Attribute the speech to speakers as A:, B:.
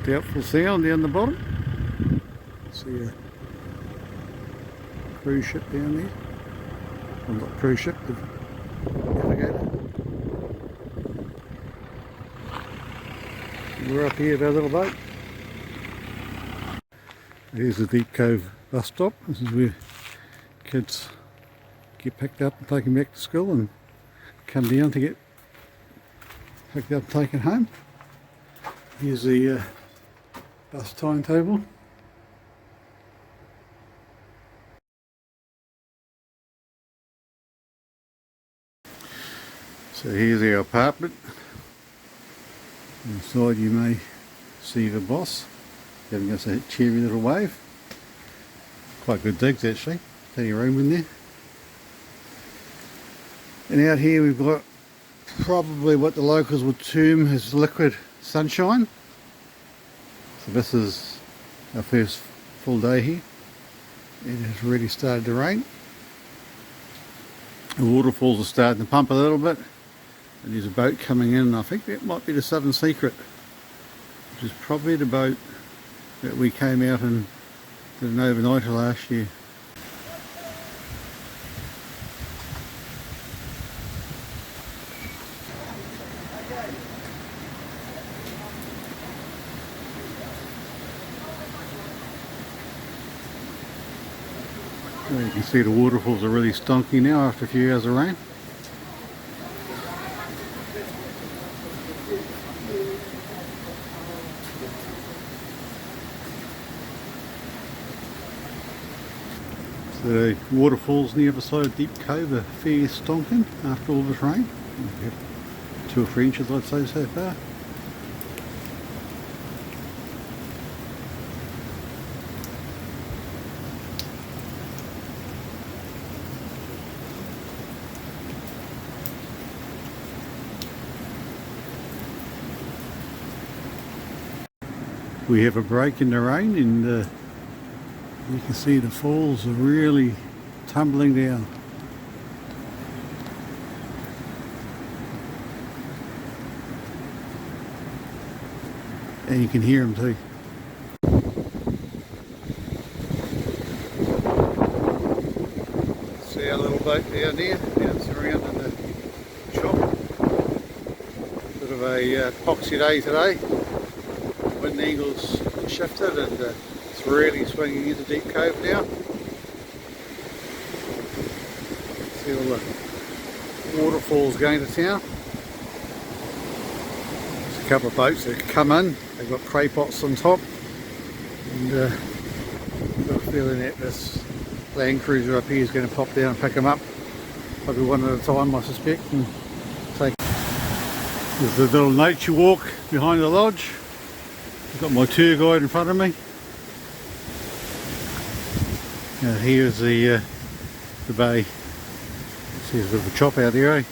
A: Doubtful Sound down the bottom. See a cruise ship down there. Well, not cruise ship, the navigator. We're up here with our little boat. Here's the Deepcove bus stop. This is where kids get picked up and taken back to school and come down to get picked up and taken home. Here's the bus timetable. So here's our apartment. Inside you may see the boss giving us a cheery little wave. Quite good digs actually, plenty of room in there. And out here we've got probably what the locals would term as liquid sunshine. So this is our first full day here. It has already started to rain. The waterfalls are starting to pump a little bit. And there's a boat coming in, and I think that might be the Southern Secret, which is probably the boat that we came out and did an overnighter last year. Well, you can see the waterfalls are really stonky now after a few hours of rain. The waterfalls near the side of Deepcove are fairly stonking after all this rain. 2 or 3 inches I'd say so far. We have a break in the rain and you can see the falls are really tumbling down. And you can hear them too. See our little boat down there, bouncing around in the shop. Bit of a epoxy day today. Wind angle's shifted and it's really swinging into Deepcove now. See all the waterfalls going to town. There's a couple of boats that come in. They've got cray pots on top, and I've got a feeling that this Land Cruiser up here is going to pop down and pick them up, probably one at a time I suspect, and take. There's the little nature walk behind the lodge. I've got my tour guide in front of me. Here's the bay. See, there's a bit of a chop out there, eh?